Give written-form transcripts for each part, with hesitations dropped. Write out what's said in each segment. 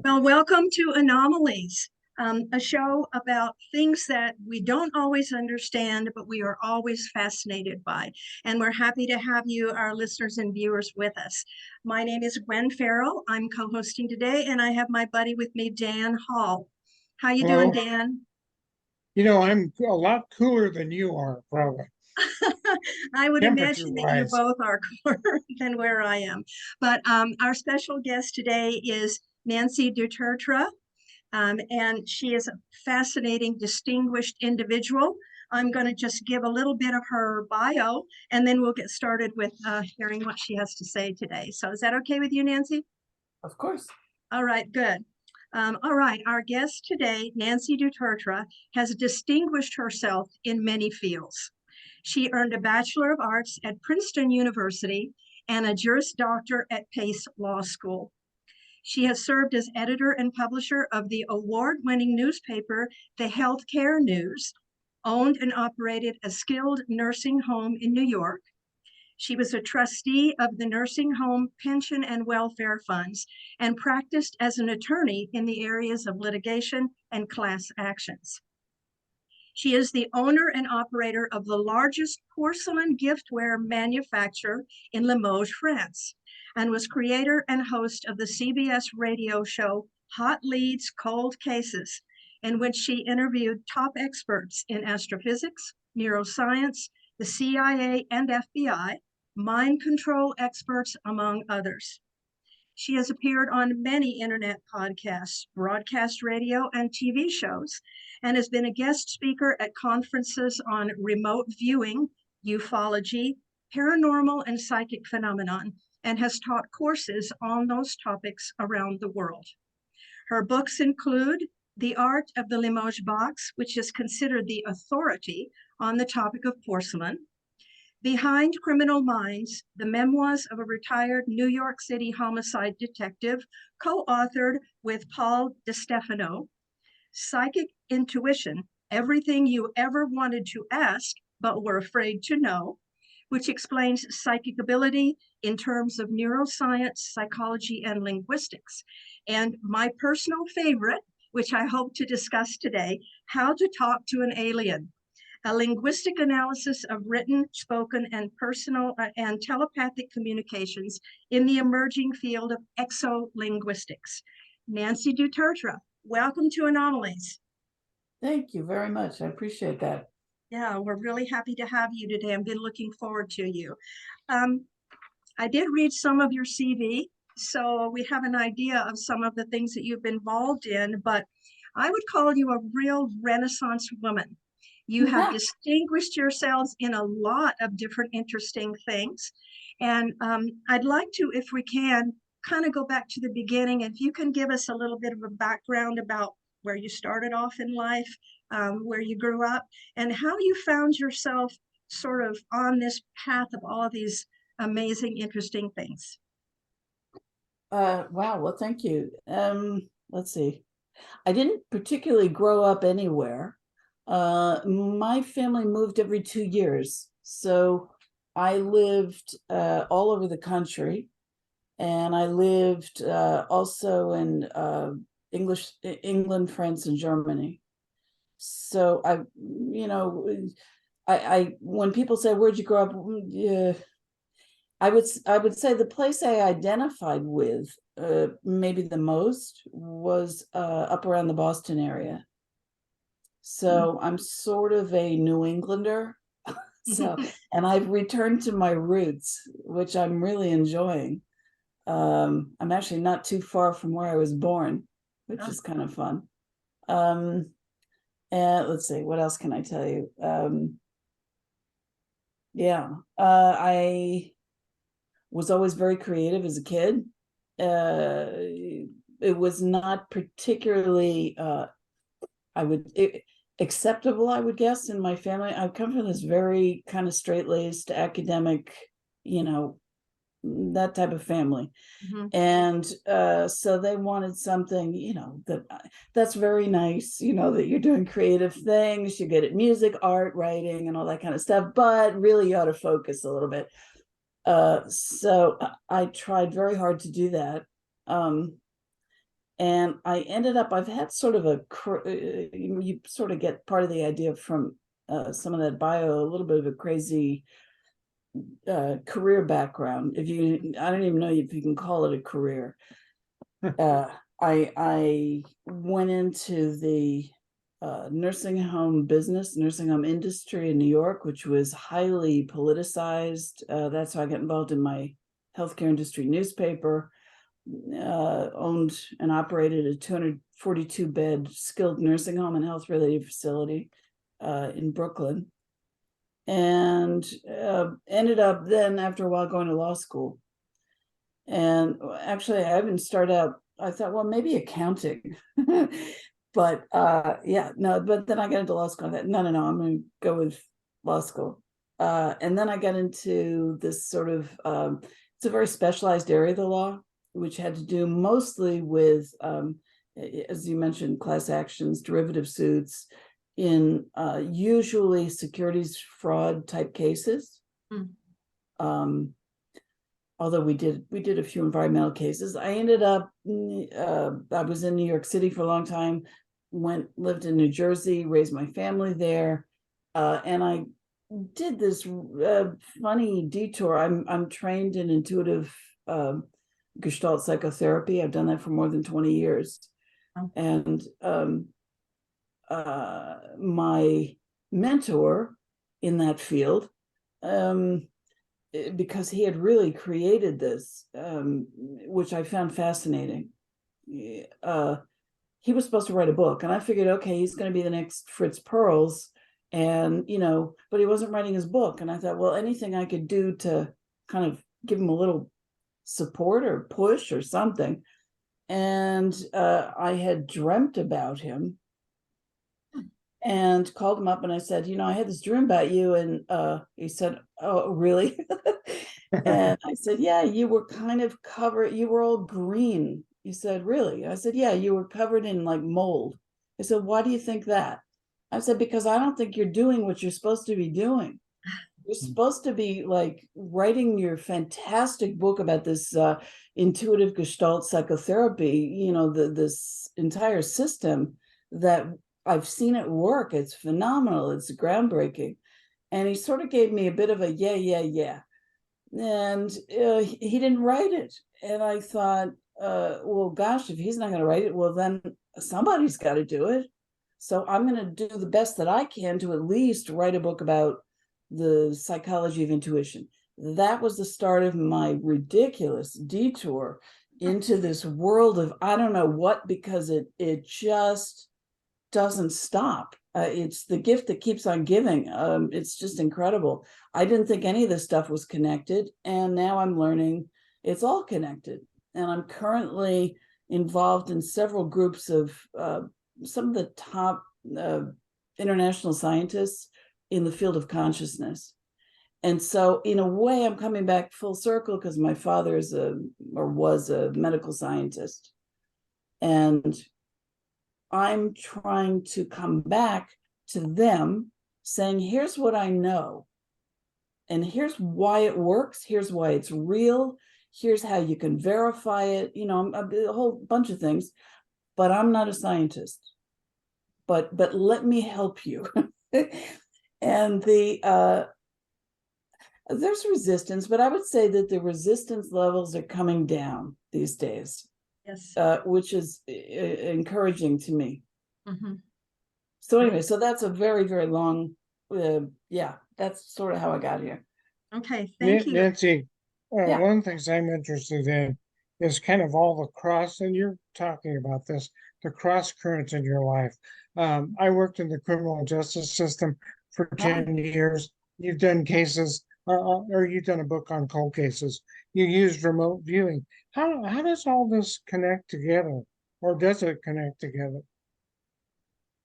Well, welcome to Anomalies, a show about things that we don't always understand, but we are always fascinated by. And we're happy to have you, our listeners and viewers, with us. My name is Gwen Farrell. I'm co-hosting today, and I have my buddy with me, Dan Hall. How you doing, Hello. Dan? I'm a lot cooler than you are, probably, I would temperature imagine that you wise. both are cooler than where I am. But our special guest today is Nancy Dutertre. And she is a fascinating, distinguished individual. I'm going to just give a little bit of her bio, and then we'll get started with hearing what she has to say today. So is that okay with you, Nancy? Of course. All right, good. All right, our guest today, Nancy Dutertre, has distinguished herself in many fields. She earned a Bachelor of Arts at Princeton University and a Juris Doctor at Pace Law School. She has served as editor and publisher of the award-winning newspaper, The Healthcare News, owned and operated a skilled nursing home in New York. She was a trustee of the nursing home pension and welfare funds and practiced as an attorney in the areas of litigation and class actions. She is the owner and operator of the largest porcelain giftware manufacturer in Limoges, France, and was creator and host of the CBS radio show Hot Leads, Cold Cases, in which she interviewed top experts in astrophysics, neuroscience, the CIA and FBI, mind control experts, among others. She has appeared on many internet podcasts, broadcast radio, and TV shows, and has been a guest speaker at conferences on remote viewing, ufology, paranormal, and psychic phenomenon, and has taught courses on those topics around the world. Her books include The Art of the Limoges Box, which is considered the authority on the topic of porcelain, Behind Criminal Minds, the memoirs of a retired New York City homicide detective, co-authored with Paul DeStefano, Psychic Intuition, Everything You Ever Wanted to Ask but Were Afraid to Know, which explains psychic ability in terms of neuroscience, psychology, and linguistics. And my personal favorite, which I hope to discuss today, How to Talk to an Alien, a linguistic analysis of written, spoken, and personal and telepathic communications in the emerging field of exolinguistics. Nancy Dutertre, welcome to Anomalies. Thank you very much. I appreciate that. Yeah, we're really happy to have you today. I've been looking forward to you. Um, I did read some of your CV, so we have an idea of some of the things that you've been involved in, but I would call you a real Renaissance woman. You have distinguished yourselves in a lot of different interesting things. And I'd like to, if we can, kind of go back to the beginning. If you can give us a little bit of a background about where you started off in life, where you grew up, and how you found yourself sort of on this path of all of these amazing, interesting things. Wow. Well, thank you. Let's see. I didn't particularly grow up anywhere. My family moved every 2 years. So I lived all over the country. And I lived also in England, France, and Germany. So I when people say, "Where'd you grow up?" Yeah, I would say the place I identified with maybe the most was up around the Boston area. So I'm sort of a New Englander. So, and I've returned to my roots, which I'm really enjoying. I'm actually not too far from where I was born, which is kind of fun. And let's see, what else can I tell you? I was always very creative as a kid. It was not particularly, acceptable, I would guess, in my family. I come from this very kind of straight-laced academic, you know, that type of family. And so they wanted something, that's very nice, that you're doing creative things, you're good at music, art, writing, and all that kind of stuff, but really you ought to focus a little bit. So I tried very hard to do that. And I ended up, I've had sort of you sort of get part of the idea from some of that bio, a little bit of a crazy career background. I don't even know if you can call it a career. I went into the nursing home industry in New York, which was highly politicized. That's how I got involved in my healthcare industry newspaper. Owned and operated a 242-bed skilled nursing home and health-related facility in Brooklyn. And ended up then, after a while, going to law school. And actually, I haven't started out, I thought, well, maybe accounting. But but then I got into law school. I thought, no, I'm going to go with law school. And then I got into this sort of, it's a very specialized area of the law, which had to do mostly with, as you mentioned, class actions, derivative suits, in usually securities fraud type cases. Although we did a few environmental cases. I ended up, I was in New York City for a long time, lived in New Jersey, raised my family there. And I did this funny detour. I'm trained in intuitive Gestalt psychotherapy. I've done that for more than 20 years. And my mentor in that field, because he had really created this, which I found fascinating. He was supposed to write a book, and I figured, okay, he's going to be the next Fritz Perls, and but he wasn't writing his book. And I thought, well, anything I could do to kind of give him a little support or push or something. And I had dreamt about him and called him up, and I said, I had this dream about you. And he said, oh, really? And I said, yeah, you were kind of covered, you were all green. He said, really? I said, yeah, you were covered in like mold. I said, why do you think that? I said, because I don't think you're doing what you're supposed to be doing. You're supposed to be like writing your fantastic book about this intuitive Gestalt psychotherapy, this entire system that I've seen it work. It's phenomenal. It's groundbreaking. And he sort of gave me a bit of a yeah. And he didn't write it. And I thought, well, gosh, if he's not going to write it, well, then somebody's got to do it. So I'm going to do the best that I can to at least write a book about the psychology of intuition. That was the start of my ridiculous detour into this world of I don't know what, because it just doesn't stop. It's the gift that keeps on giving. It's just incredible. I didn't think any of this stuff was connected, and now I'm learning it's all connected. And I'm currently involved in several groups of some of the top international scientists in the field of consciousness. And so in a way, I'm coming back full circle because my father was a medical scientist. And I'm trying to come back to them saying, here's what I know. And here's why it works. Here's why it's real. Here's how you can verify it. A whole bunch of things. But I'm not a scientist. But let me help you. And there's resistance, but I would say that the resistance levels are coming down these days. Yes. Which is encouraging to me. Mm-hmm. So anyway, so that's a very, very long, that's sort of how I got here. Okay, thank you. Nancy, one of the things I'm interested in is kind of all the and you're talking about this, the cross currents in your life. I worked in the criminal justice system for 10 years. You've done cases, or you've done a book on cold cases. You used remote viewing. How does all this connect together, or does it connect together?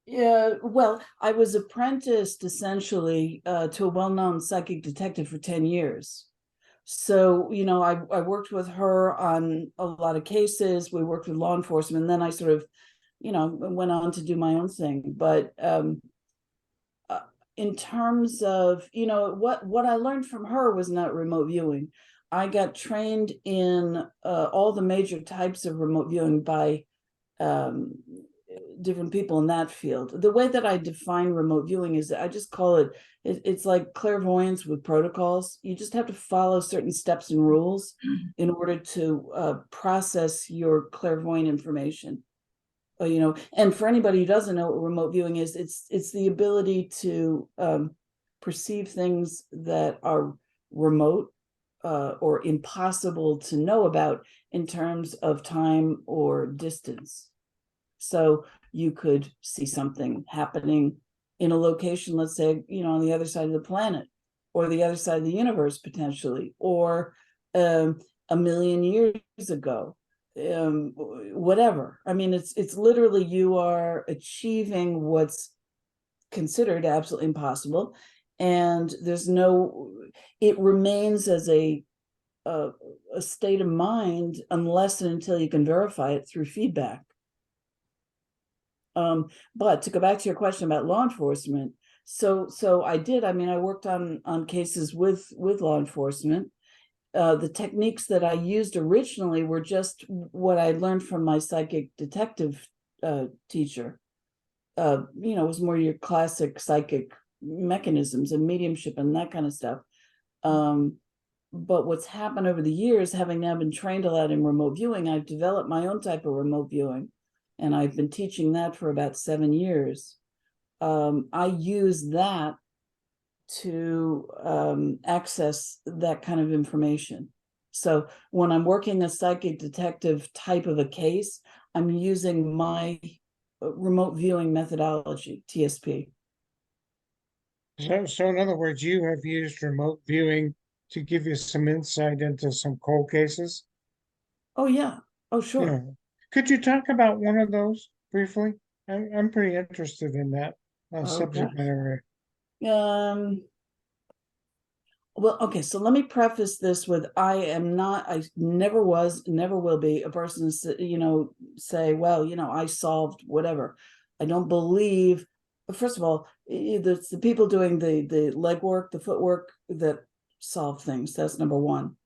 Yeah, well, I was apprenticed essentially to a well-known psychic detective for 10 years. So, I worked with her on a lot of cases. We worked with law enforcement, and then I sort of, went on to do my own thing. But in terms of, what I learned from her was not remote viewing. I got trained in all the major types of remote viewing by um, different people in that field. The way that I define remote viewing is I just call it's like clairvoyance with protocols. You just have to follow certain steps and rules in order to process your clairvoyant information. And for anybody who doesn't know what remote viewing is, it's the ability to perceive things that are remote or impossible to know about in terms of time or distance. So you could see something happening in a location, let's say, on the other side of the planet or the other side of the universe potentially, or a million years ago, whatever. I mean, it's literally you are achieving what's considered absolutely impossible, and it remains as a state of mind unless and until you can verify it through feedback. But to go back to your question about law enforcement, so I worked on cases with law enforcement. The techniques that I used originally were just what I learned from my psychic detective teacher. It was more your classic psychic mechanisms and mediumship and that kind of stuff. But what's happened over the years, having now been trained a lot in remote viewing, I've developed my own type of remote viewing, and I've been teaching that for about 7 years. I use that to access that kind of information. So when I'm working a psychic detective type of a case, I'm using my remote viewing methodology, TSP. So in other words, you have used remote viewing to give you some insight into some cold cases? Oh, yeah. Oh, sure. Yeah. Could you talk about one of those briefly? I'm pretty interested in that subject matter. Well, okay, so let me preface this with I never was, never will be a person to, say, well, I solved whatever. I don't believe, first of all, it's the people doing the legwork, the footwork that solve things. That's number one.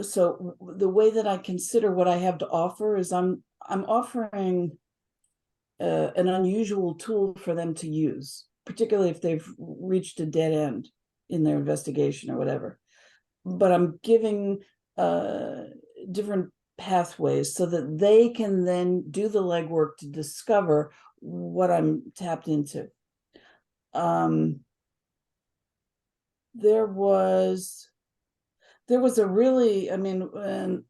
So the way that I consider what I have to offer is I'm offering an unusual tool for them to use, particularly if they've reached a dead end in their investigation or whatever. But I'm giving different pathways so that they can then do the legwork to discover what I'm tapped into. There was a really, trying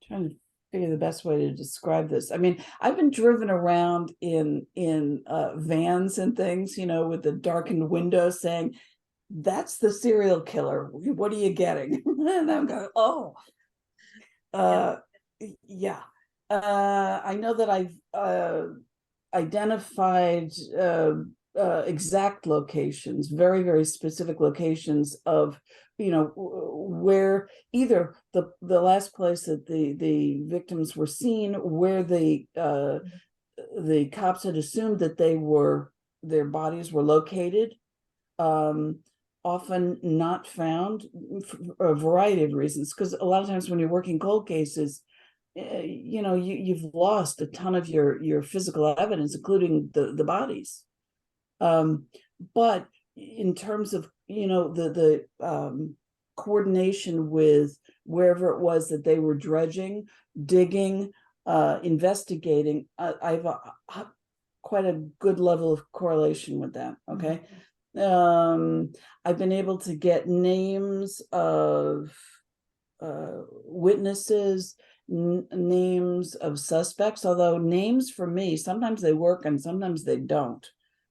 to figure the best way to describe this. I've been driven around in vans and things, with the darkened window saying, that's the serial killer. What are you getting? And I'm going, oh, yeah. I know that I've identified exact locations, very, very specific locations of, where either the last place that the victims were seen, where the cops had assumed that their bodies were located, often not found for a variety of reasons. Because a lot of times when you're working cold cases, you've lost a ton of your physical evidence, including the bodies. But in terms of the coordination with wherever it was that they were dredging, digging, investigating, I've quite a good level of correlation with that. Okay. I've been able to get names of witnesses, names of suspects, although names for me, sometimes they work and sometimes they don't.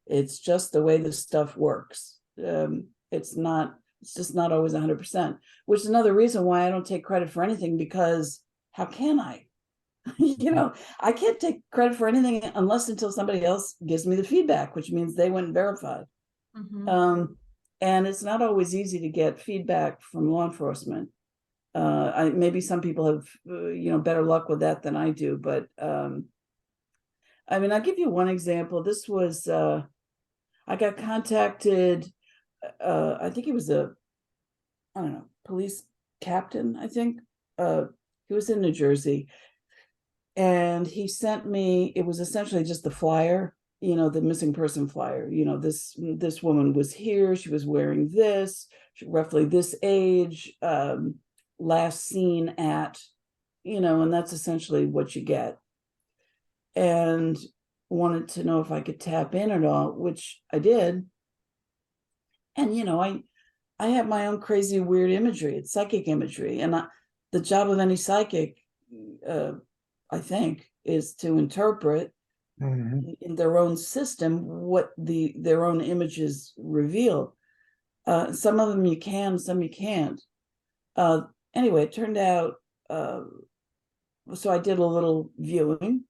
It's just the way this stuff works. It's just not always 100%, which is another reason why I don't take credit for anything, because how can I? I can't take credit for anything until somebody else gives me the feedback, which means they went and verified. Mm-hmm. And it's not always easy to get feedback from law enforcement. Maybe some people have, better luck with that than I do, but I'll give you one example. This was, I got contacted, I think he was police captain, I think. He was in New Jersey. And he sent me, it was essentially just the flyer, the missing person flyer. This woman was here, she was wearing this, roughly this age, last seen at, and that's essentially what you get. And wanted to know if I could tap in at all, which I did. And I have my own crazy weird imagery. It's psychic imagery, and the job of any psychic, I think, is to interpret in their own system what their own images reveal. Some of them you can, some you can't. Anyway, it turned out, so I did a little viewing,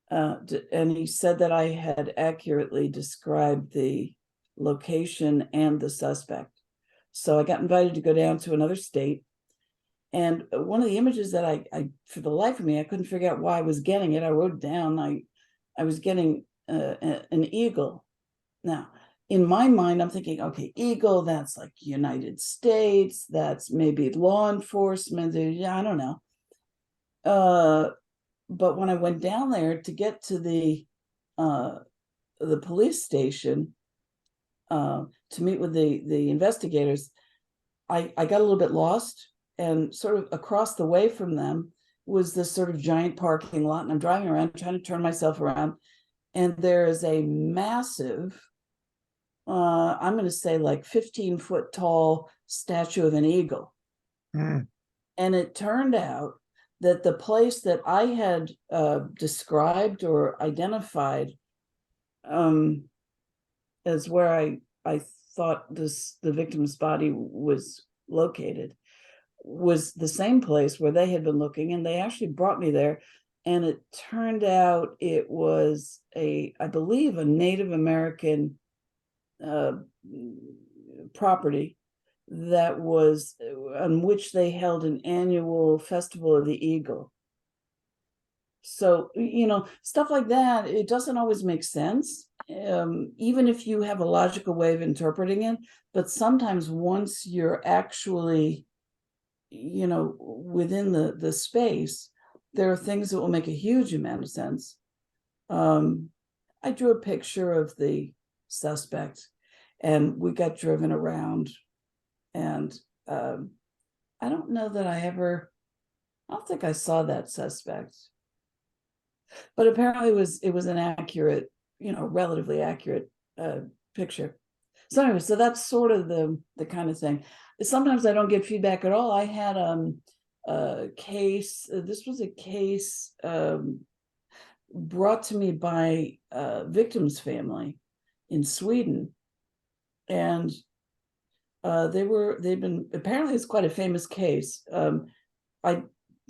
and he said that I had accurately described the location and the suspect. So I got invited to go down to another state. And one of the images that I for the life of me, I couldn't figure out why I was getting it. I wrote it down. I was getting an eagle. Now, in my mind, I'm thinking, okay, eagle, that's like United States. That's maybe law enforcement. I don't know. But when I went down there to get to the police station to meet with the investigators, I got a little bit lost, and sort of across the way from them was this sort of giant parking lot, and I'm driving around trying to turn myself around, and there is a massive, I'm going to say like 15-foot tall statue of an eagle. And it turned out that the place that I had described or identified as where I thought the victim's body was located was the same place where they had been looking, and they actually brought me there. And it turned out it was I believe a Native American property that was on which they held an annual festival of the eagle. So, stuff like that, it doesn't always make sense, even if you have a logical way of interpreting it. But sometimes once you're actually, within the space, there are things that will make a huge amount of sense. I drew a picture of the suspect, and we got driven around, and I don't know that I don't think I saw that suspect, but apparently it was an accurate, relatively accurate picture. So anyway, so that's sort of the kind of thing. Sometimes I don't get feedback at all. I had a case, this was a case brought to me by a victim's family in Sweden. And they'd been, apparently it's quite a famous case. I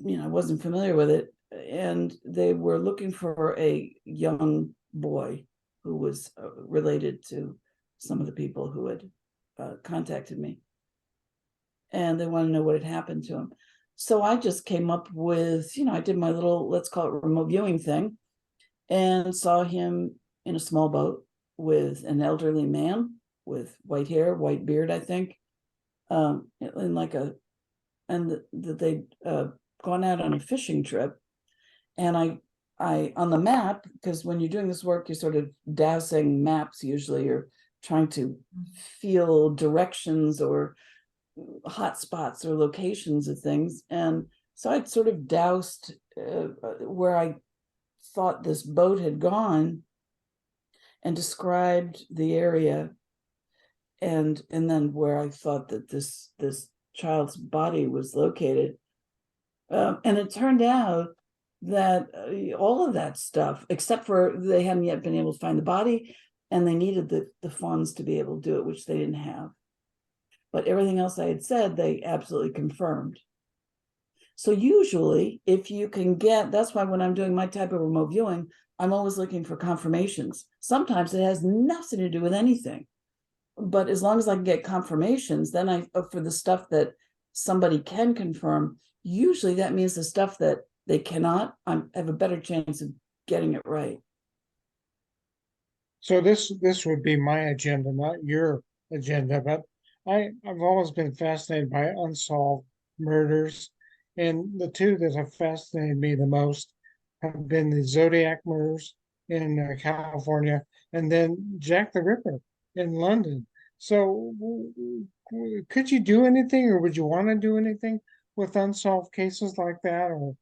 wasn't familiar with it. And they were looking for a young boy who was related to some of the people who had contacted me. And they want to know what had happened to him. So I just came up with, I did my little, let's call it remote viewing thing, and saw him in a small boat with an elderly man with white hair, white beard, I think, and that they'd gone out on a fishing trip. And I on the map, because when you're doing this work, you're sort of dowsing maps usually, or trying to feel directions or hot spots or locations of things. And so I'd sort of doused where I thought this boat had gone and described the area, and then where I thought that this child's body was located. And it turned out that all of that stuff, except for they hadn't yet been able to find the body, and they needed the funds to be able to do it, which they didn't have. But everything else I had said, they absolutely confirmed. So usually, if you can get, that's why when I'm doing my type of remote viewing, I'm always looking for confirmations. Sometimes it has nothing to do with anything. But as long as I can get confirmations, then for the stuff that somebody can confirm, usually that means the stuff that they cannot, I have a better chance of getting it right. So this would be my agenda, not your agenda, but I've always been fascinated by unsolved murders. And the two that have fascinated me the most have been the Zodiac murders in California, and then Jack the Ripper in London. So, could you do anything, or would you want to do anything with unsolved cases like that? Or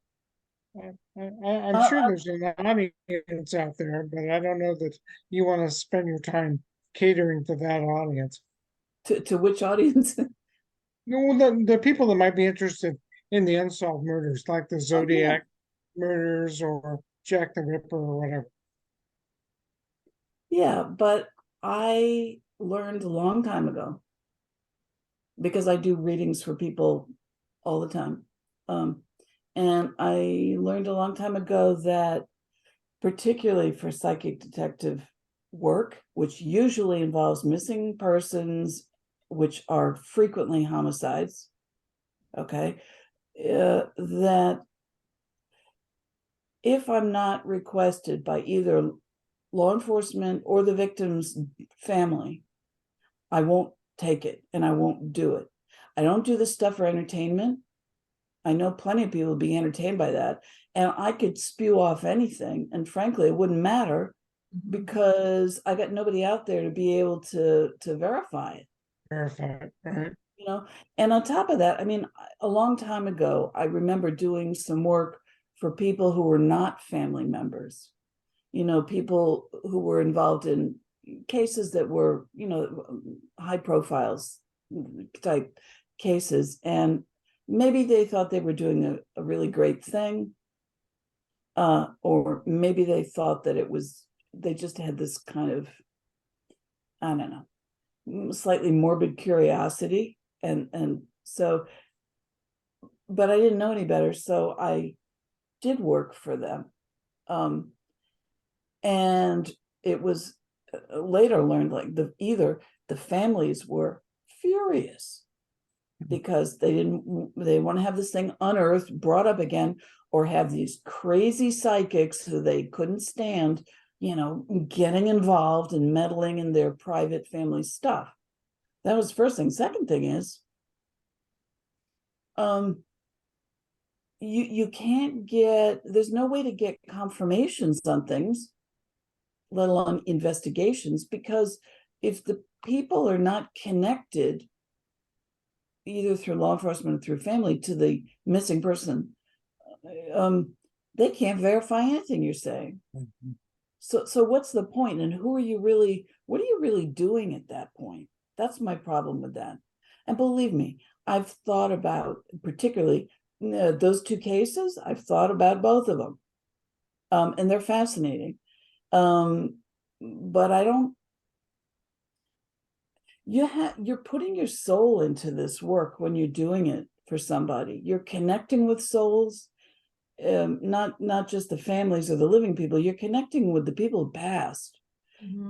I'm sure there's an audience out there, but I don't know that you want to spend your time catering to that audience. To which audience? No, the people that might be interested in the unsolved murders, like the Zodiac murders or Jack the Ripper or whatever. Yeah, but I learned a long time ago, because I do readings for people all the time. And I learned a long time ago that, particularly for psychic detective work, which usually involves missing persons, which are frequently homicides, okay, that if I'm not requested by either law enforcement or the victim's family, I won't take it and I won't do it. I don't do this stuff for entertainment. I know plenty of people would be entertained by that. And I could spew off anything. And frankly, it wouldn't matter because I got nobody out there to be able to verify it. Verify it, right? You know, and on top of that, I mean, a long time ago, I remember doing some work for people who were not family members, you know, people who were involved in cases that were, you know, high profiles type cases. And maybe they thought they were doing a really great thing. Or maybe they thought that they just had this kind of, I don't know, slightly morbid curiosity. And so, but I didn't know any better. So I did work for them. And it was later learned like either the families were furious because they want to have this thing unearthed, brought up again, or have these crazy psychics who they couldn't stand, you know, getting involved and meddling in their private family stuff. That was the first thing. Second thing is, you can't get, there's no way to get confirmations on things, let alone investigations, because if the people are not connected either through law enforcement or through family to the missing person, they can't verify anything you're saying. Mhm. So what's the point? And what are you really doing at that point? That's my problem with that. And believe me, I've thought about, particularly those two cases, I've thought about both of them. And they're fascinating. But I don't, you're putting your soul into this work when you're doing it for somebody. You're connecting with souls, not just the families or the living people. You're connecting with the people who passed.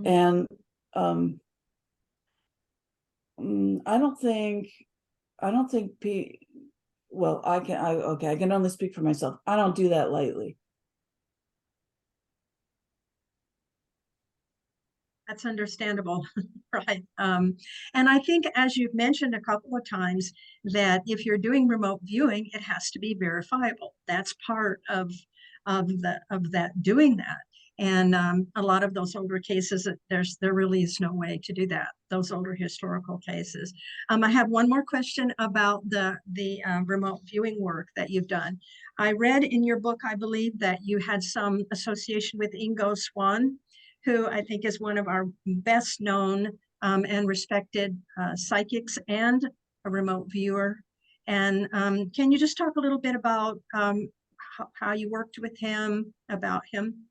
And I don't think well, I can only speak for myself. I don't do that lightly. That's understandable, right? And I think, as you've mentioned a couple of times, that if you're doing remote viewing, it has to be verifiable. That's part of that doing that. And a lot of those older cases, there really is no way to do that. Those older historical cases. I have one more question about the remote viewing work that you've done. I read in your book, I believe, that you had some association with Ingo Swann, who I think is one of our best known and respected psychics and a remote viewer. And can you just talk a little bit about how you worked with him, about him?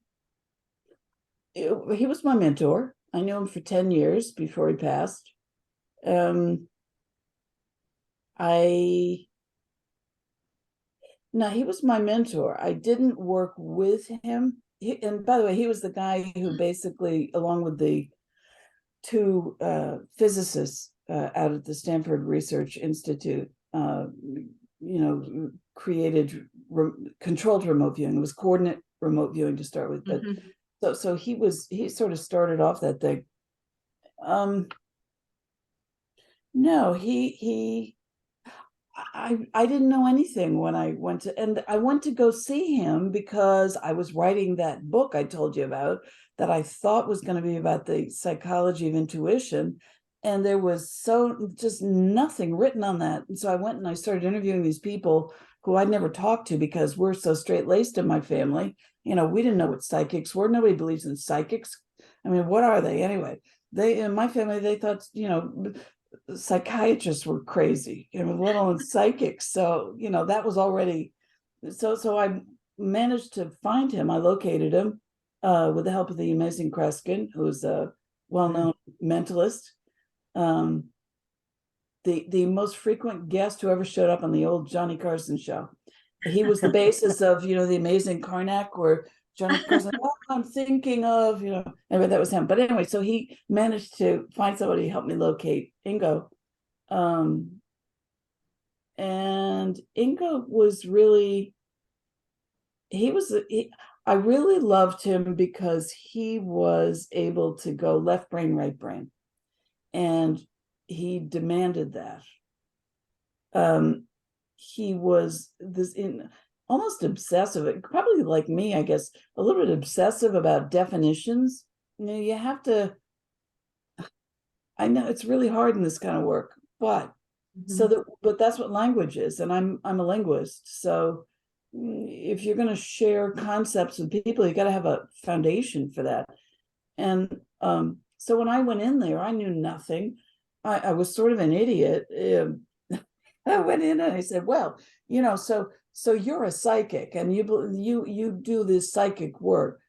He was my mentor. I knew him for 10 years before he passed. No, he was my mentor. I didn't work with him. And by the way, he was the guy who basically, along with the two physicists out at the Stanford Research Institute, created controlled remote viewing. It was coordinate remote viewing to start with, but so he sort of started off that thing. No, I didn't know anything when I went to, and I went to go see him because I was writing that book I told you about that I thought was going to be about the psychology of intuition. And there was just nothing written on that. And so I went and I started interviewing these people who I'd never talked to because we're so straight-laced in my family. We didn't know what psychics were. Nobody believes in psychics. I mean, what are they anyway? They, in my family, they thought, psychiatrists were crazy, let alone psychics. So, that was already, so I managed to find him. I located him with the help of the amazing Kreskin, who's a well-known mentalist. The most frequent guest who ever showed up on the old Johnny Carson show. He was the basis of, the amazing Karnak, where Johnny Carson, I'm thinking of, anyway, that was him. But anyway, so he managed to find somebody to help me locate Ingo. And Ingo was really, I really loved him because he was able to go left brain, right brain. And he demanded that. He was almost obsessive, probably like me, I guess, a little bit obsessive about definitions. You have to, I know it's really hard in this kind of work, but but that's what language is. And I'm a linguist. So if you're going to share concepts with people, you got to have a foundation for that. And so when I went in there, I knew nothing. I was sort of an idiot. I went in and I said, well, so you're a psychic and you do this psychic work.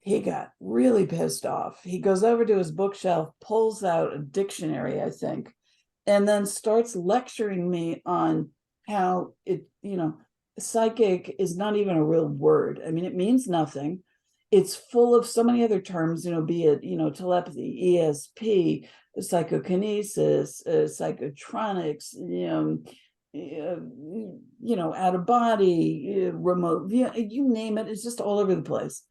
He got really pissed off. He goes over to his bookshelf, pulls out a dictionary, I think, and then starts lecturing me on how psychic is not even a real word. I mean, it means nothing. It's full of so many other terms, be it, telepathy, ESP, psychokinesis, psychotronics, out of body, remote, you name it. It's just all over the place.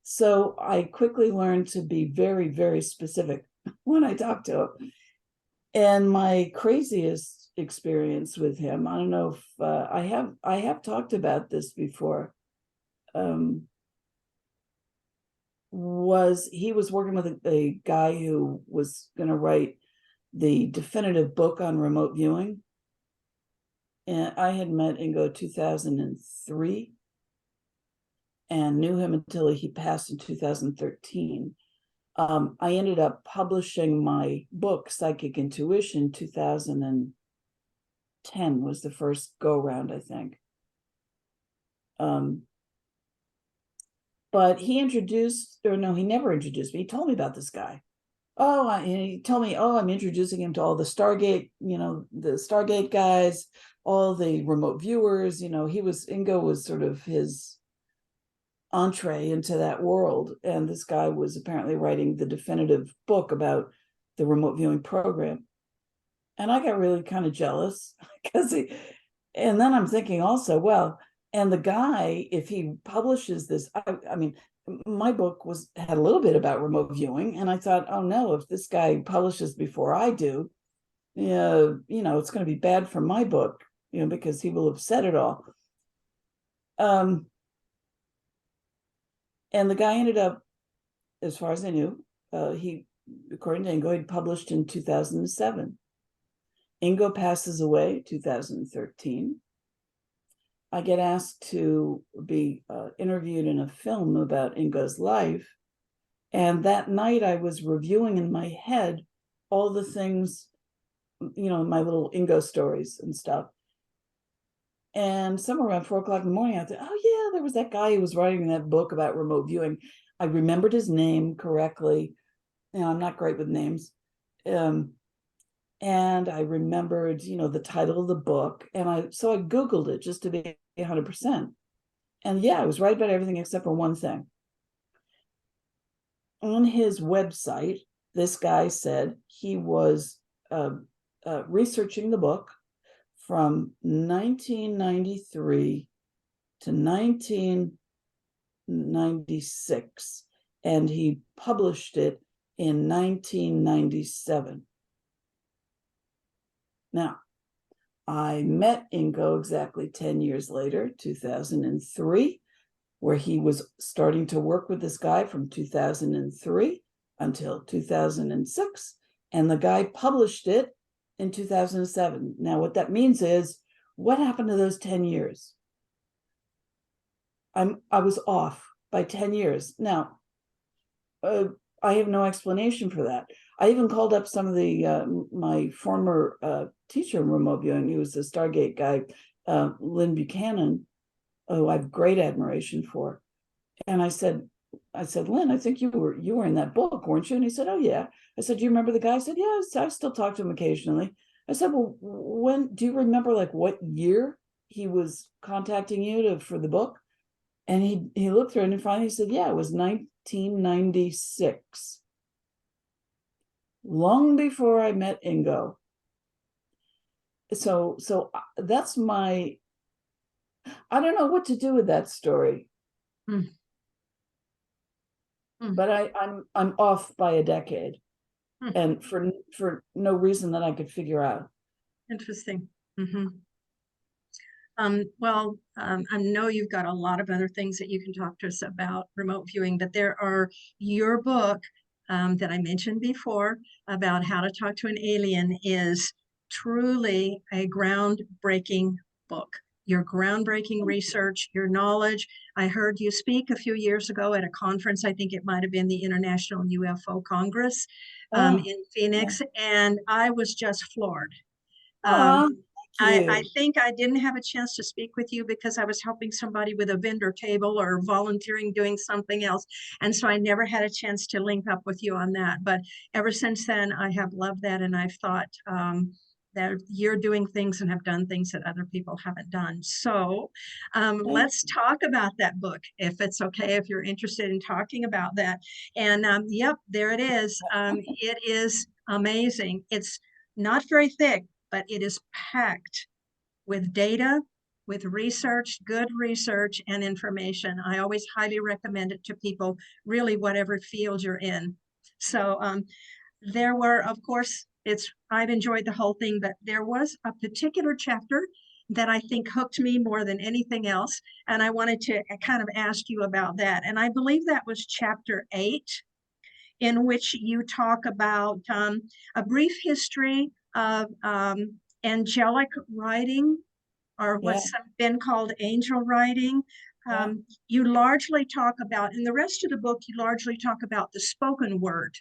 So I quickly learned to be very, very specific when I talk to him. And my craziest experience with him, I don't know if I have talked about this before, was he was working with a guy who was going to write the definitive book on remote viewing. And I had met Ingo 2003 and knew him until he passed in 2013. I ended up publishing my book, Psychic Intuition, 2010 was the first go round, I think. But he never introduced me. He told me about this guy. He told me, I'm introducing him to all the Stargate, the Stargate guys, all the remote viewers. Ingo was sort of his entree into that world. And this guy was apparently writing the definitive book about the remote viewing program. And I got really kind of jealous and then I'm thinking also, well, and the guy, if he publishes this, I mean, my book had a little bit about remote viewing, and I thought, oh no, if this guy publishes before I do, it's going to be bad for my book, because he will have said it all. And the guy ended up, as far as I knew, according to Ingo, he'd published in 2007. Ingo passes away 2013. I get asked to be interviewed in a film about Ingo's life. And that night I was reviewing in my head all the things, my little Ingo stories and stuff. And somewhere around 4:00 in the morning, I thought, oh yeah, there was that guy who was writing that book about remote viewing. I remembered his name correctly. I'm not great with names. And I remembered, the title of the book. And so I Googled it just to be 100%. And yeah, I was right about everything except for one thing. On his website, this guy said he was researching the book from 1993 to 1996, and he published it in 1997. Now, I met Ingo exactly 10 years later, 2003, where he was starting to work with this guy from 2003 until 2006. And the guy published it in 2007. Now, what that means is, what happened to those 10 years? I was off by 10 years. Now, I have no explanation for that. I even called up some of the my former teacher in remote viewing. He was the Stargate guy, Lynn Buchanan, who I have great admiration for. And I said, Lynn, I think you were in that book, weren't you? And he said, oh yeah. I said, do you remember the guy? I said, yes, I still talk to him occasionally. I said, well, when do you remember, like, what year he was contacting you for the book? And he looked through it and finally said, yeah, it was 1996. Long before I met Ingo. So that's I don't know what to do with that story. Hmm. But I'm off by a decade. Hmm. And for no reason that I could figure out. Interesting. Well, I know you've got a lot of other things that you can talk to us about remote viewing, but there are your book that I mentioned before about how to talk to an alien is truly a groundbreaking book. Your groundbreaking research, your knowledge. I heard you speak a few years ago at a conference. I think it might have been the International UFO Congress in Phoenix, and I was just floored. Thank I you. think I didn't have a chance to speak with you because I was helping somebody with a vendor table or volunteering doing something else. And so I never had a chance to link up with you on that. But ever since then, I have loved that. And I've thought that you're doing things and have done things that other people haven't done. So let's talk about that book, if it's okay, if you're interested in talking about that. And yep, there it is. It is amazing. It's not very thick, but it is packed with data, with research, good research and information. I always highly recommend it to people, really whatever field you're in. So there were, of course, I've enjoyed the whole thing, but there was a particular chapter that I think hooked me more than anything else. And I wanted to kind of ask you about that. And I believe that was chapter 8, in which you talk about a brief history of angelic writing, or what's been called angel writing. You largely talk about, in the rest of the book, you largely talk about the spoken word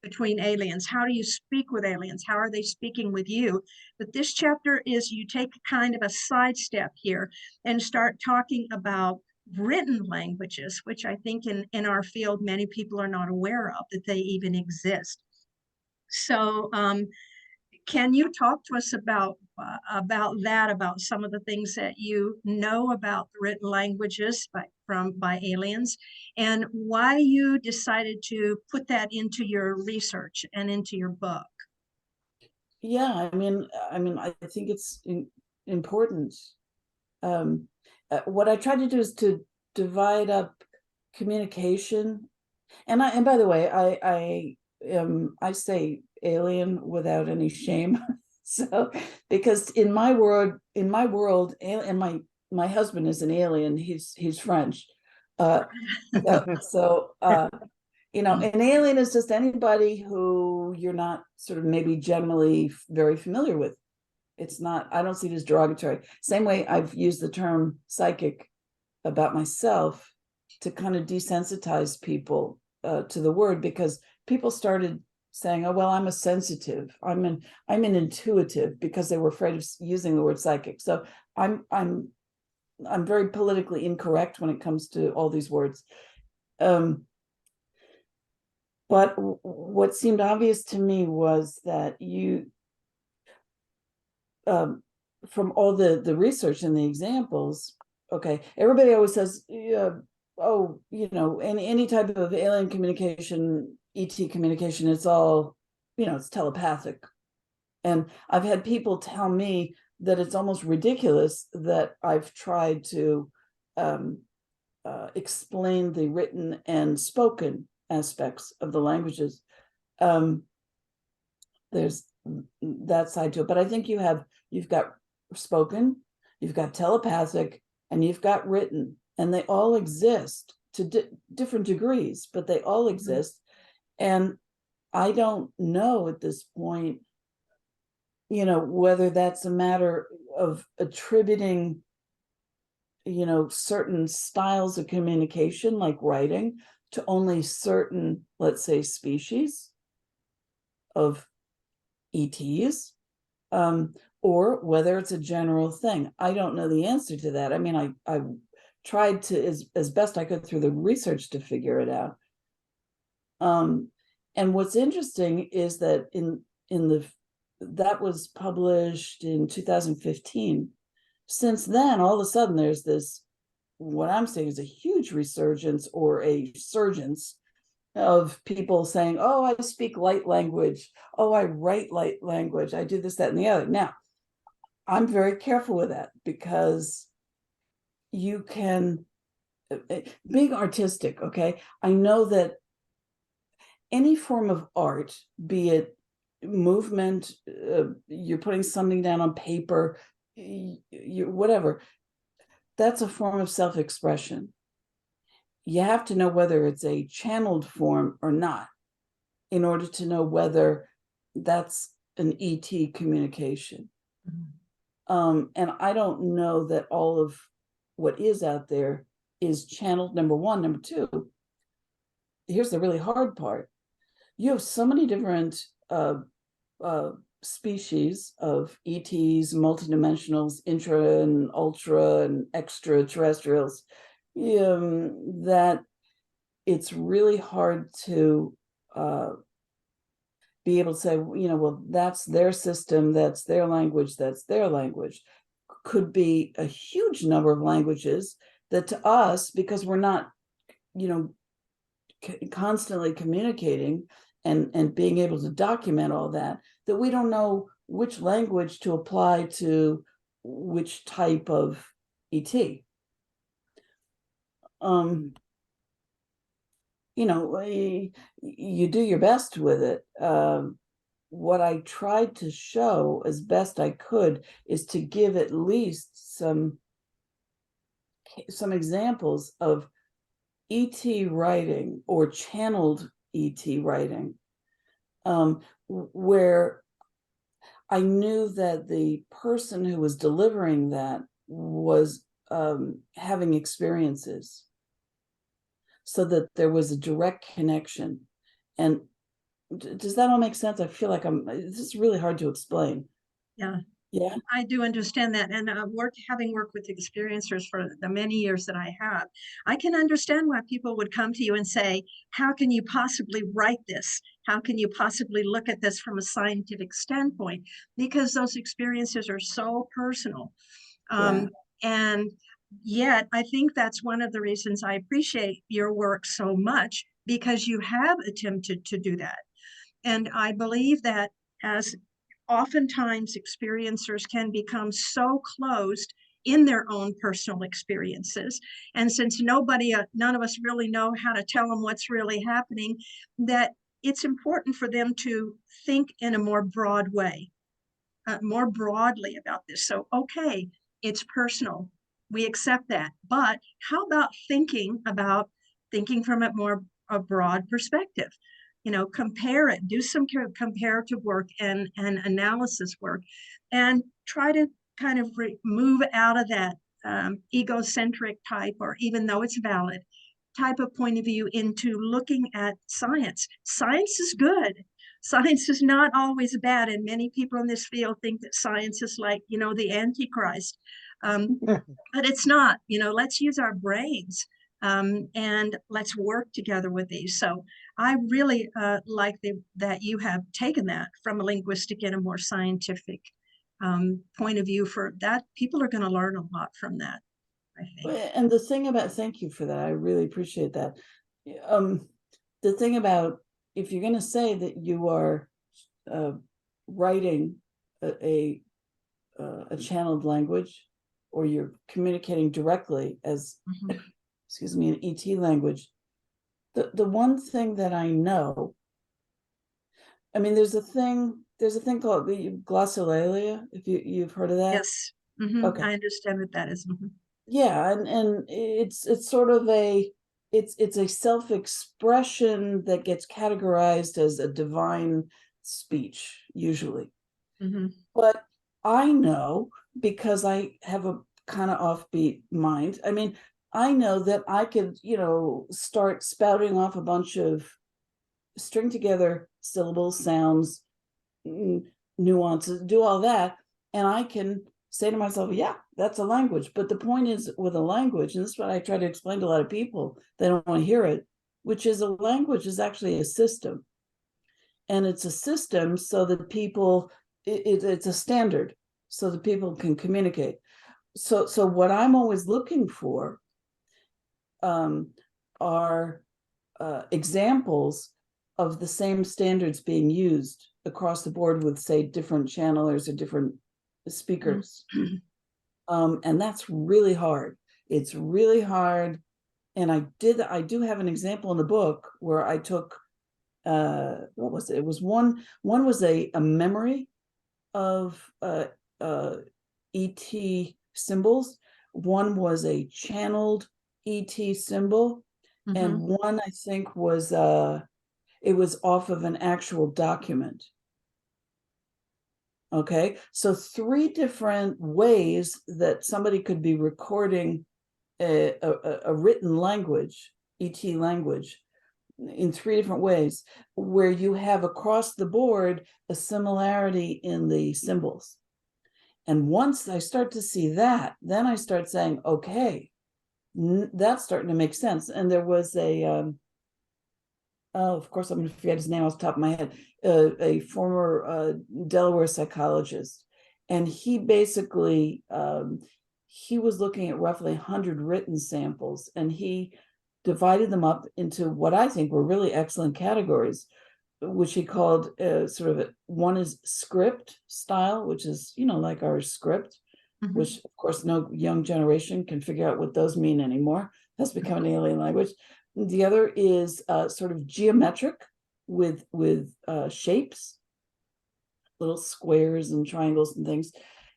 between aliens. How do you speak with aliens? How are they speaking with you? But this chapter is, you take kind of a sidestep here and start talking about written languages, which I think in our field, many people are not aware of, that they even exist. So can you talk to us about that, about some of the things that you know about the written languages by aliens, and why you decided to put that into your research and into your book? Yeah, I mean, I think it's important. What I try to do is to divide up communication, and by the way, I say alien without any shame. So, because in my world, and my husband is an alien. He's French. An alien is just anybody who you're not sort of maybe generally very familiar with. It's not, I don't see it as derogatory. Same way I've used the term psychic about myself to kind of desensitize people to the word, because people started saying, oh, well, I'm a sensitive, I'm an intuitive, because they were afraid of using the word psychic. So I'm very politically incorrect when it comes to all these words. But what seemed obvious to me was that from all the research and the examples, okay, everybody always says, oh, any type of alien communication, ET communication, it's all, it's telepathic. And I've had people tell me that it's almost ridiculous that I've tried to explain the written and spoken aspects of the languages. There's that side to it, but I think you've got spoken, you've got telepathic, and you've got written, and they all exist to different degrees, but they all exist. And I don't know at this point, whether that's a matter of attributing, certain styles of communication, like writing, to only certain, let's say, species of ETs, or whether it's a general thing. I don't know the answer to that. I mean, I tried to, as best I could through the research, to figure it out. And what's interesting is that that was published in 2015. Since then, all of a sudden, there's this, what I'm saying is a huge resurgence or a surgence of people saying, oh, I speak light language. Oh, I write light language. I do this, that, and the other. Now, I'm very careful with that, because you can, being artistic, okay? I know that any form of art, be it movement, you're putting something down on paper, whatever, that's a form of self-expression. You have to know whether it's a channeled form or not in order to know whether that's an ET communication. And I don't know that all of what is out there is channeled, number one. Number two, here's the really hard part. You have so many different species of ETs, multidimensionals, intra and ultra and extraterrestrials, that it's really hard to be able to say, well, that's their system, that's their language, that's their language. Could be a huge number of languages that to us, because we're not, constantly communicating and being able to document all that we don't know which language to apply to which type of ET. You do your best with it. What I tried to show as best I could is to give at least some examples of ET writing or channeled ET writing, where I knew that the person who was delivering that was having experiences, so that there was a direct connection. And does that all make sense? I feel like this is really hard to explain. Yeah. Yeah. I do understand that. And having worked with experiencers for the many years that I have, I can understand why people would come to you and say, how can you possibly write this? How can you possibly look at this from a scientific standpoint? Because those experiences are so personal. And yet, I think that's one of the reasons I appreciate your work so much, because you have attempted to do that. And I believe that, as oftentimes experiencers can become so closed in their own personal experiences, and since none of us really know how to tell them what's really happening, that it's important for them to think in a more broad way, more broadly about this. So, okay, it's personal, we accept that, but how about thinking from a broad perspective? Compare it, do some comparative work and analysis work, and try to kind of move out of that egocentric type, or even though it's valid, type of point of view, into looking at science. Science is good. Science is not always bad, and many people in this field think that science is like, the Antichrist. But it's not. Let's use our brains, and let's work together with these. So I really like that you have taken that from a linguistic and a more scientific point of view. For that, people are going to learn a lot from that, I think. And the thing about, thank you for that, I really appreciate that. The thing about, if you're going to say that you are writing a channeled language, or you're communicating directly as, excuse me, an ET language, the one thing that I know, I mean, there's a thing called the glossolalia, if you've heard of that. Yes. Okay. I understand what that is. Yeah, and it's sort of it's a self-expression that gets categorized as a divine speech, usually. But I know, because I have a kind of offbeat mind. I mean, I know that I could, start spouting off a bunch of string together syllables, sounds, nuances, do all that, and I can say to myself, yeah, that's a language. But the point is, with a language, and this is what I try to explain to a lot of people, they don't want to hear it, which is, a language is actually a system. And it's a system so that people, it's a standard so that people can communicate. So what I'm always looking for are examples of the same standards being used across the board with, say, different channelers or different speakers. And that's really hard. It's really hard. And I do have an example in the book where I took, what was it? It was one was a memory of ET symbols. One was a channeled ET symbol. And one, I think, was it was off of an actual document. Okay, so 3 different ways that somebody could be recording a written language, ET language, in 3 different ways, where you have across the board a similarity in the symbols. And once I start to see that, then I start saying, okay, that's starting to make sense. And there was a oh, of course, I'm going to forget his name off the top of my head, a former Delaware psychologist. And he basically, he was looking at roughly 100 written samples, and he divided them up into what I think were really excellent categories, which he called one is script style, which is, like our script, which of course no young generation can figure out what those mean anymore. That's become an alien language. The other is sort of geometric with shapes, little squares and triangles and things.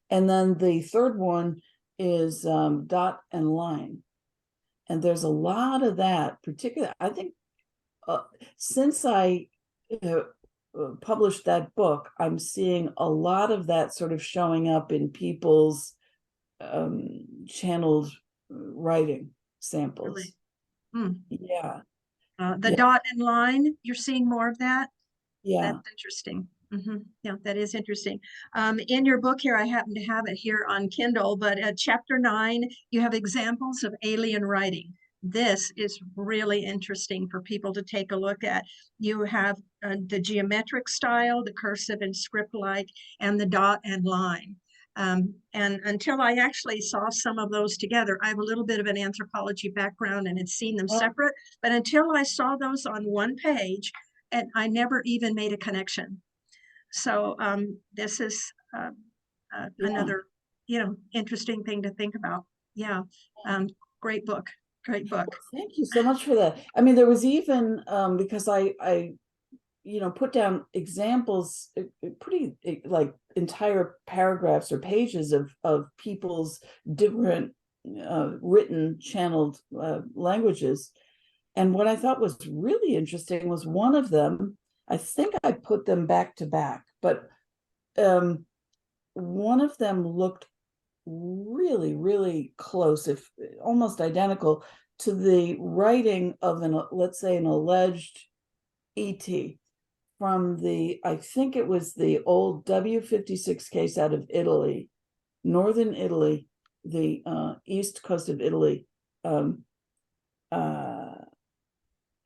And then the third one is dot and line. And there's a lot of that, particularly, I think, since I published that book, I'm seeing a lot of that sort of showing up in people's channeled writing samples. Really? Yeah. The dot and line, you're seeing more of that? Yeah. That's interesting. Yeah, that is interesting. In your book here, I happen to have it here on Kindle, but at chapter 9, you have examples of alien writing. This is really interesting for people to take a look at. You have the geometric style, the cursive and script-like, and the dot and line. And until I actually saw some of those together, I have a little bit of an anthropology background and had seen them separate, but until I saw those on one page, and I never even made a connection. So this is another, interesting thing to think about. Yeah, great book, great book. Thank you so much for that. I mean, there was even, because I put down examples, pretty like entire paragraphs or pages of people's different written channeled languages. And what I thought was really interesting was one of them, I think I put them back to back, but one of them looked really, really close, if almost identical, to the writing of let's say, an alleged ET from I think it was the old W56 case out of Italy, northern Italy, the east coast of Italy.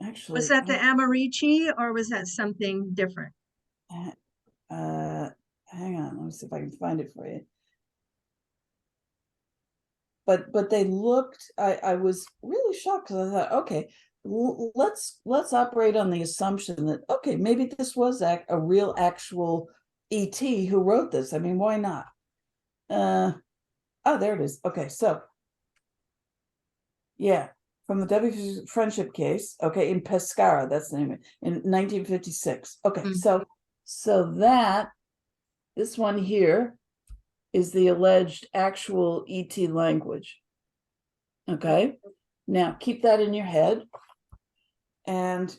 Actually, was that the Americi or was that something different? Hang on, let me see if I can find it for you. But they looked, I was really shocked, because I thought, okay, let's operate on the assumption that, okay, maybe this was a real actual ET who wrote this. I mean, why not? Oh, there it is. Okay, so yeah, from the W friendship case, okay, in Pescara, that's the name of it, in 1956. Okay, so that this one here is the alleged actual ET language. Okay, now keep that in your head. And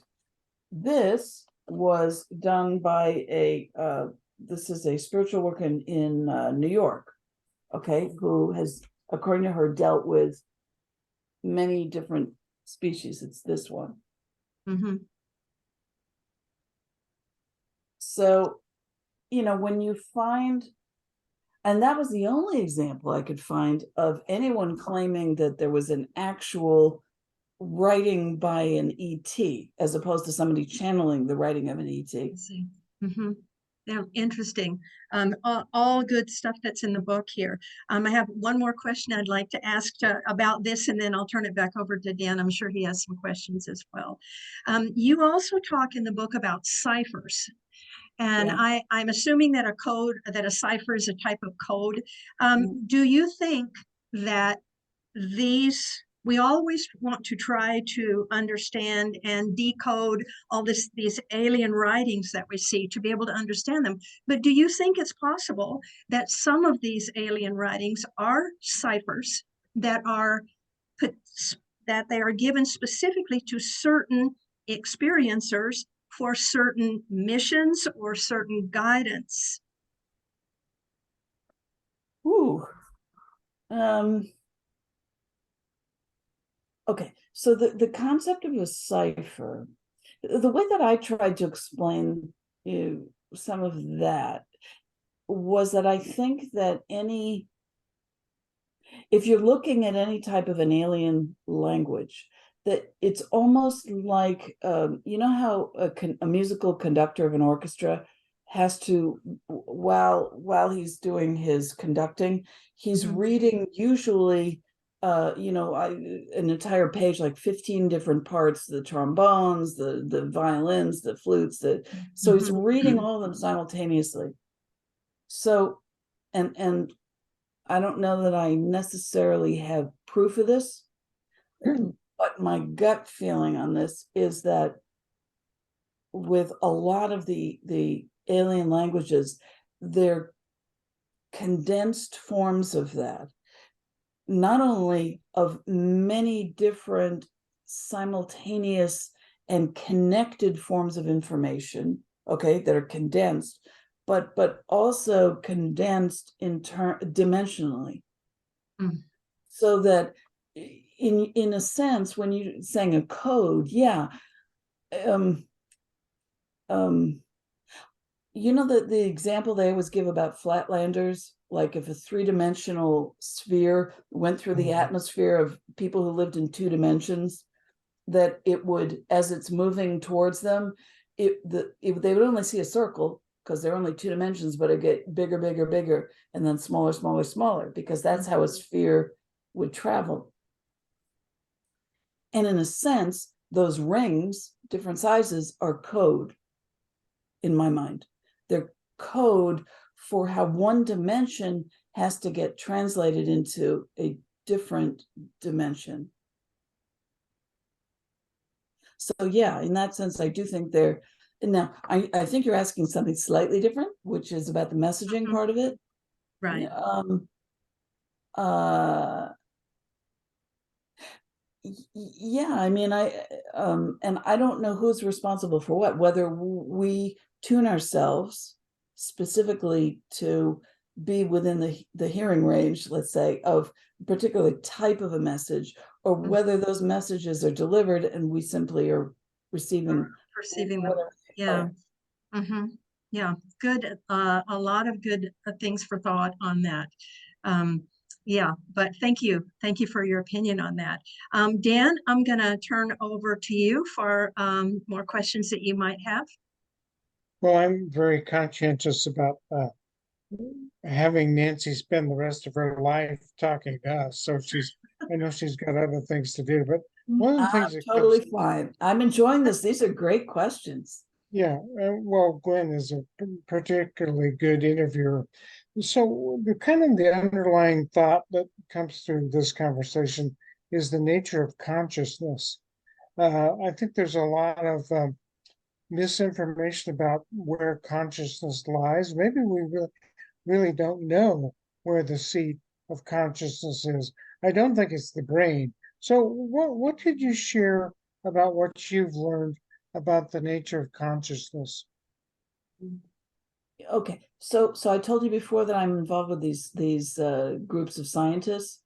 this was done by this is a spiritual worker in New York, okay, who has, according to her, dealt with many different species. It's this one. Mm-hmm. So, when you find, and that was the only example I could find of anyone claiming that there was an actual writing by an ET, as opposed to somebody channeling the writing of an ET. Mm-hmm. Yeah, interesting. All good stuff that's in the book here. I have one more question I'd like to ask about this, and then I'll turn it back over to Dan. I'm sure he has some questions as well. You also talk in the book about ciphers. And Yeah. I'm assuming that a cipher is a type of code. Mhm. Do you think that we always want to try to understand and decode all these alien writings that we see to be able to understand them? But do you think it's possible that some of these alien writings are ciphers that are put, that they are given specifically to certain experiencers for certain missions or certain guidance? Ooh. Okay, so the concept of a cipher, the way that I tried to explain some of that was that I think that if you're looking at any type of an alien language, that it's almost like, you know how a musical conductor of an orchestra has to, while he's doing his conducting, he's Mhm. reading usually an entire page, like 15 different parts, the trombones, the violins, the flutes, so he's Mhm. reading all of them simultaneously. So, and I don't know that I necessarily have proof of this, but my gut feeling on this is that with a lot of the alien languages, they're condensed forms of that, not only of many different simultaneous and connected forms of information, okay, that are condensed, but also condensed dimensionally. Mm. So that in a sense, when you're saying a code, yeah, um the example they always give about flatlanders, like if a three-dimensional sphere went through the atmosphere of people who lived in 2 dimensions, that it would, as it's moving towards them, they would only see a circle because they're only 2 dimensions, but it get bigger, bigger, bigger, and then smaller, smaller, smaller, because that's how a sphere would travel. And in a sense, those rings, different sizes, are code in my mind. They're code for how one dimension has to get translated into a different dimension. So yeah, in that sense, I do think they're, now I think you're asking something slightly different, which is about the messaging part of it. Right. Yeah, I mean, and I don't know who's responsible for what, whether we tune ourselves specifically to be within the hearing range, let's say, of a particular type of a message, or whether those messages are delivered and we simply are receiving Perceiving them. whatever. Yeah. Mm-hmm. Yeah. Good. A lot of good things for thought on that. Yeah, but thank you. Thank you for your opinion on that. Dan, I'm going to turn over to you for more questions that you might have. Well, I'm very conscientious about having Nancy spend the rest of her life talking to us. So I know she's got other things to do, but one of the things that comes, Totally fine. I'm enjoying this. These are great questions. yeah, well, Gwen is a particularly good interviewer. So the kind of the underlying thought that comes through this conversation is the nature of consciousness. I think there's a lot of misinformation about where consciousness lies. Maybe we really don't know where the seat of consciousness is. I don't think it's the brain. So what did you share about what you've learned about the nature of consciousness? Okay, so I told you before that I'm involved with these groups of scientists.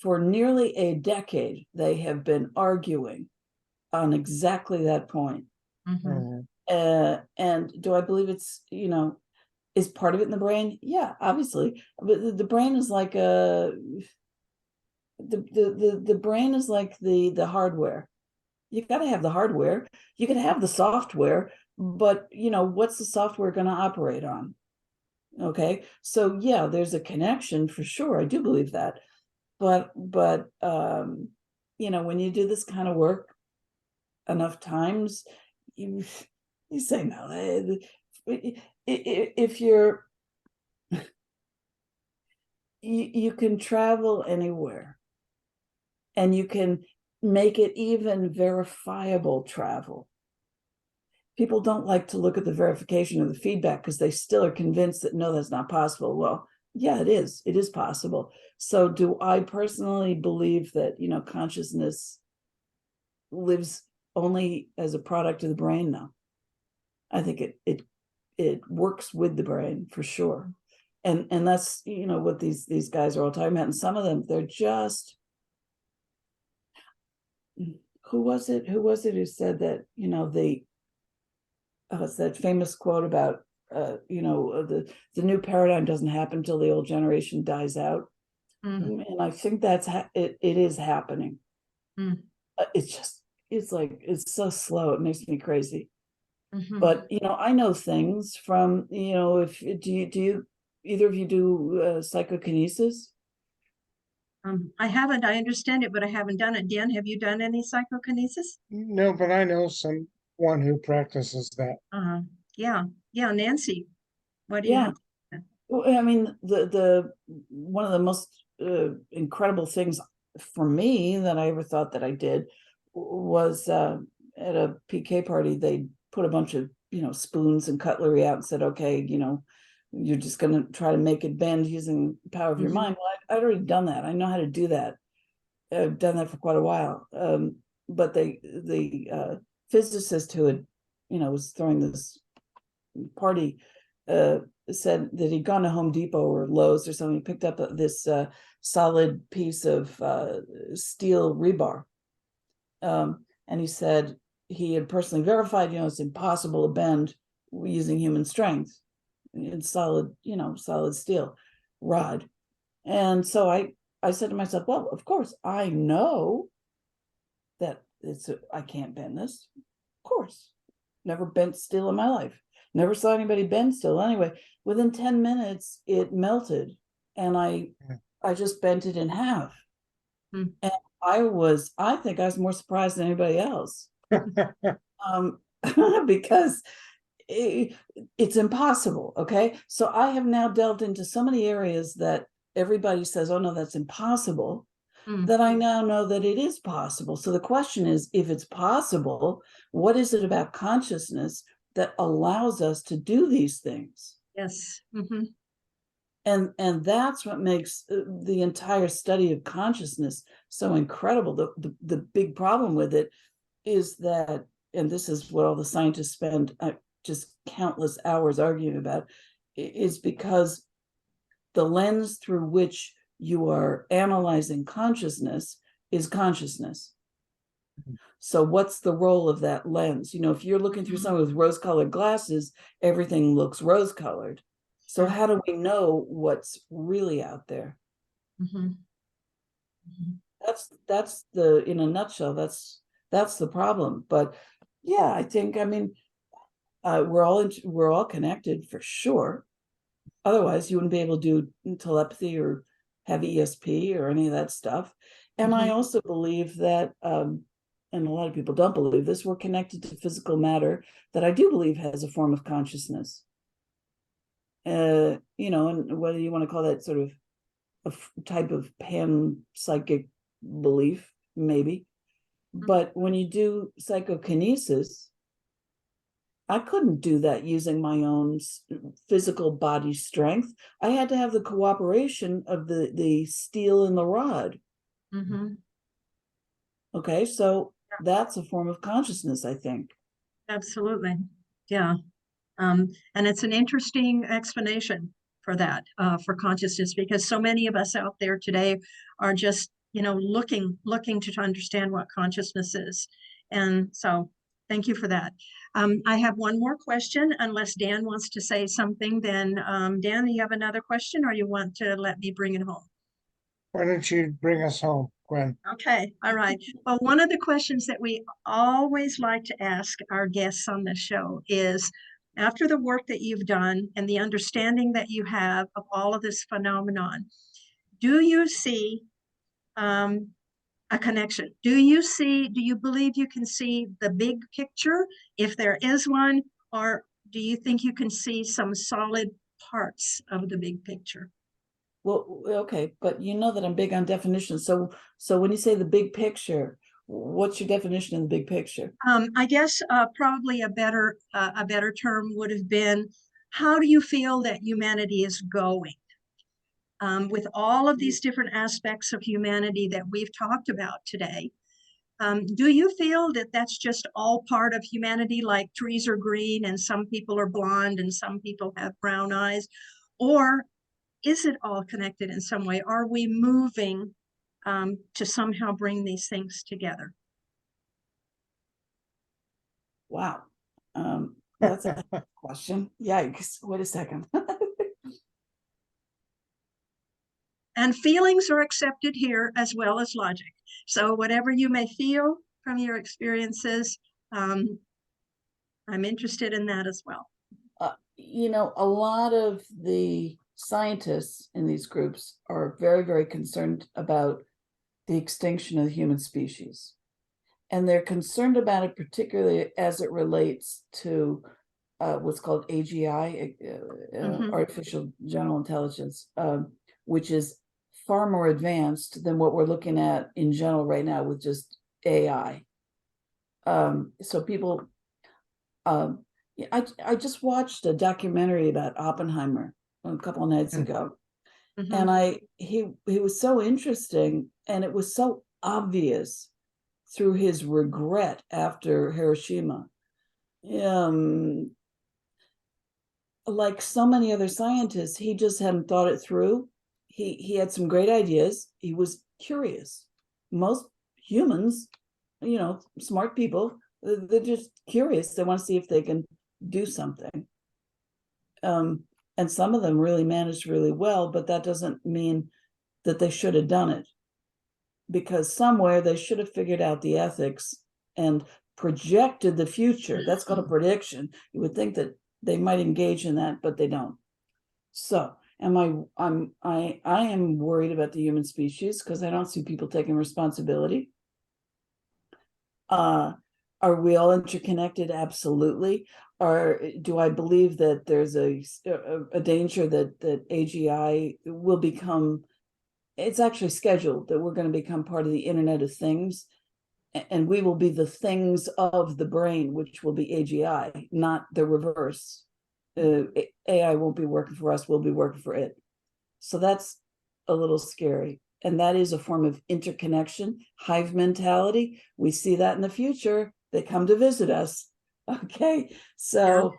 For nearly a decade, they have been arguing on exactly that point. Mhm. And do I believe it's, is part of it in the brain? Yeah, obviously. But the brain is like the brain is like the hardware. You got to have the hardware. You can have the software, but what's the software going to operate on? Okay, so yeah, there's a connection for sure. I do believe that, but when you do this kind of work enough times, you say no. If you can travel anywhere, and you can make it even verifiable travel. People don't like to look at the verification of the feedback because they still are convinced that no, that's not possible. Well, yeah, it is. It is possible. So do I personally believe that, consciousness lives only as a product of the brain? No. I think it works with the brain for sure. And that's, what these guys are all talking about. And some of them, they're just, who was it who said that, it's that famous quote about the new paradigm doesn't happen until the old generation dies out. Mm. And I think that's it is happening. Mm. It's so slow, it makes me crazy. Mhm. But I know things from, if do you either of you do psychokinesis? I haven't. I understand it, but I haven't done it. Dan, have you done any psychokinesis? No, but I know someone who practices that. Uh-huh. Yeah. Yeah, Nancy, what do you Yeah. have? Well, I mean, the one of the most incredible things for me that I ever thought that I did was at a PK party. They put a bunch of spoons and cutlery out and said, "Okay, you're just going to try to make it bend using the power of your Mhm. mind." Well, I'd already done that. I know how to do that. I've done that for quite a while. But the physicist who had was throwing this party said that he'd gone to Home Depot or Lowe's or something. He picked up this solid piece of steel rebar, and he said he had personally verified, it's impossible to bend using human strength in solid, solid steel rod. And so I said to myself, well, of course I know that I can't bend this. Of course, never bent steel in my life. Never saw anybody bend steel. Anyway, within 10 minutes, it melted, and I just bent it in half. Mm. And I think I was more surprised than anybody else, because it's impossible. Okay, so I have now delved into so many areas that everybody says, "Oh no, that's impossible." Mm. That I now know that it is possible. So the question is, if it's possible, what is it about consciousness that allows us to do these things? Yes. Mm-hmm. And that's what makes the entire study of consciousness so incredible. The big problem with it is that, and this is what all the scientists spend just countless hours arguing about, is because the lens through which you are analyzing consciousness is consciousness. So what's the role of that lens? If you're looking through someone with rose-colored glasses, everything looks rose-colored. So how do we know what's really out there? Mm-hmm. Mm-hmm. That's the, in a nutshell, that's the problem. But yeah, I think, we're all connected for sure. Otherwise, you wouldn't be able to do telepathy or have ESP or any of that stuff. And I also believe that, and a lot of people don't believe this, we're connected to physical matter that I do believe has a form of consciousness. And whether you want to call that sort of a type of pan-psychic belief, maybe. But when you do psychokinesis, I couldn't do that using my own physical body strength. I had to have the cooperation of the steel and the rod. Mhm. Okay, so that's a form of consciousness, I think. Absolutely. Yeah. And it's an interesting explanation for that, for consciousness, because so many of us out there today are just, looking to understand what consciousness is. And so thank you for that. I have one more question, unless Dan wants to say something, then Dan, you have another question, or you want to let me bring it home? Why don't you bring us home, Gwen? Okay, all right. Well, one of the questions that we always like to ask our guests on the show is, after the work that you've done and the understanding that you have of all of this phenomenon, do you see a connection? Do you believe you can see the big picture, if there is one, or do you think you can see some solid parts of the big picture? Well, okay, but you know that I'm big on definitions. So when you say the big picture, what's your definition of the big picture? I guess probably a better term would have been, how do you feel that humanity is going? With all of these different aspects of humanity that we've talked about today, do you feel that that's just all part of humanity, like trees are green and some people are blonde and some people have brown eyes? Or is it all connected in some way? Are we moving to somehow bring these things together? Wow. That's a question. Yikes. Wait a second. And feelings are accepted here as well as logic. So whatever you may feel from your experiences, I'm interested in that as well. A lot of the scientists in these groups are very, very concerned about the extinction of the human species. And they're concerned about it particularly as it relates to what's called AGI, artificial general intelligence, which is far more advanced than what we're looking at in general right now with just AI. So people, I just watched a documentary about Oppenheimer a couple of nights ago, and he was so interesting, and it was so obvious through his regret after Hiroshima. Like so many other scientists, he just hadn't thought it through. He had some great ideas. He was curious. Most humans, smart people, they're just curious. They want to see if they can do something. And some of them really managed really well, but that doesn't mean that they should have done it, because somewhere they should have figured out the ethics and projected the future. That's called a prediction. You would think that they might engage in that, but they don't. So I am worried about the human species because I don't see people taking responsibility. Are we all interconnected? Absolutely. Or do I believe that there's a danger that AGI will become, it's actually scheduled that we're going to become part of the Internet of Things, and we will be the things of the brain, which will be AGI, not the reverse. AI won't be working for us, we'll be working for it. So that's a little scary. And that is a form of interconnection, hive mentality. We see that in the future. They come to visit us. Okay. So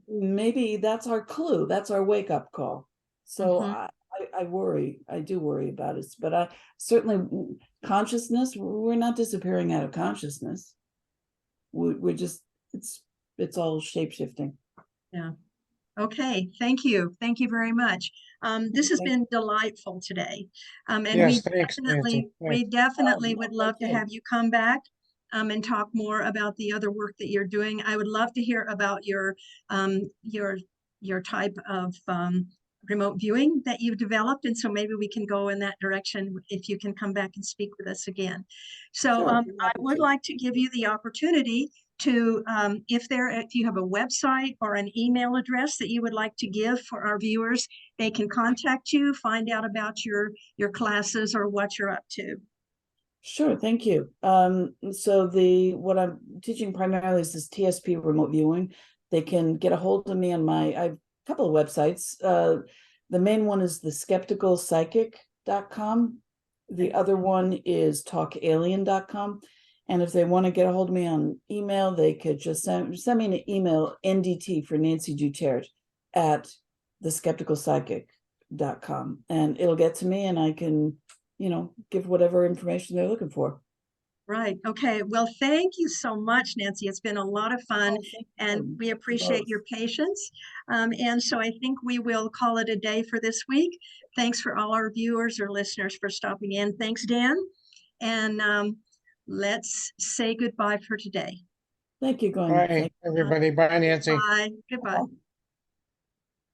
maybe that's our clue. That's our wake up call. So I worry. I do worry about it. But I certainly, consciousness, we're not disappearing out of consciousness. We're just, it's all shape shifting. Yeah. Okay, thank you. Thank you very much. This has been delightful today. And Yes, thanks, Nancy. we definitely would love to thank you. have you come back and talk more about the other work that you're doing. I would love to hear about your type of remote viewing that you've developed. And so maybe we can go in that direction if you can come back and speak with us again. So Sure, I happy would to. like to give you the opportunity to, if you have a website or an email address that you would like to give for our viewers, they can contact you, find out about your classes or what you're up to. Sure, thank you. So what I'm teaching primarily is this TSP remote viewing. They can get a hold of me on I have a couple of websites. The main one is theskepticalpsychic.com. The other one is talkalien.com. And if they want to get a hold of me on email, they could just send me an email, NDT for Nancy Tertre at theskepticalpsychic.com. And it'll get to me and I can, give whatever information they're looking for. Right. Okay. Well, thank you so much, Nancy. It's been a lot of fun, and we appreciate your patience. And so I think we will call it a day for this week. Thanks for all our viewers or listeners for stopping in. Thanks, Dan. And let's say goodbye for today. Thank you, Gwen. Bye, everybody. Bye, Nancy. Bye. Goodbye.